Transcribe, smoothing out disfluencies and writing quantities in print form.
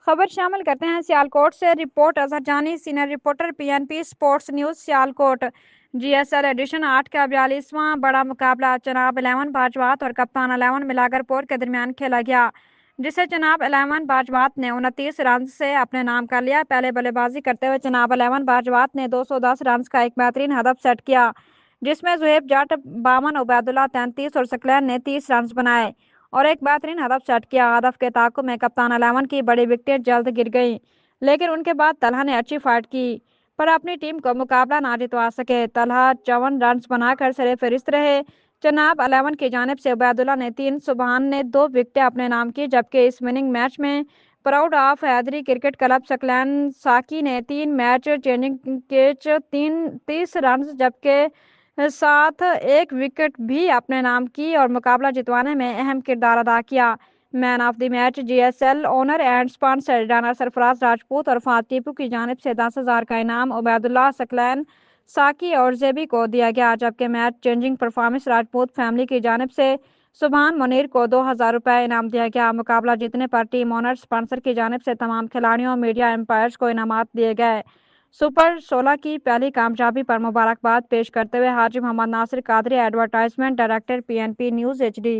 खबर शामिल करते हैं सियालकोट से। Report Azhar Jani, senior reporter PNP sports news Sialkot. GSL edition 8 का 42वां बड़ा मुकाबला चनाब 11 बाजवात और कप्तान 11 मिलागरपुर के दरमियान खेला गया, जिसे चनाब 11 बाजवात ने 29 रन से अपने नाम कर लिया। पहले बल्लेबाजी करते हुए चनाब 11 बाजवात ने 210 रन का एक बेहतरीन हदफ सेट किया, जिसमें जुहेब जट 52, उबैदुल्ला 33 और सकलैन ने 30 रन बनाए और एक बेहतरीन हदफ सेट किया। हदफ के ताक़ुब में कप्तान 11 की बड़ी विकेटें जल्द गिर गईं, लेकिन उनके बाद तलहा ने अच्छी फाइट की पर अपनी टीम को मुकाबला ना जितवा सके। तलहा 54 रन बनाकर सरफहरिस्त रहे। चनाब 11 की जानिब से उबैदुल्ला ने 3, सुबहान ने 2 विकेटें अपने नाम की, जबकि इस विनिंग मैच में proud of Haidri cricket club Saqlain Saqi ने 3 मैच चेंजिंग कैच 30 रन जबकि साथ एक विकेट भी अपने नाम की और मुकाबला जितवाने में अहम किरदार अदा किया। Man of the match GSL owner and sponsor runner Sarfaraz Rajput और फात टीपू की जानिब से 10,000 का इनाम उबैदुल्ला, सकलैन साकी और जेबी को दिया गया, जबकि match changing performance Rajput family की जानिब से सुबहान मुनीर को 2,000 रुपये इनाम दिया गया। मुकाबला जीतने पर टीम ओनर स्पॉन्सर की जानिब से तमाम खिलाड़ियों मीडिया एम्पायर्स को इनामात दिए गए। सुपर 16 की पहली कामयाबी पर मुबारकबाद पेश करते हुए Haji Mohammad Nasir Qadri, advertisement director PNP news HD.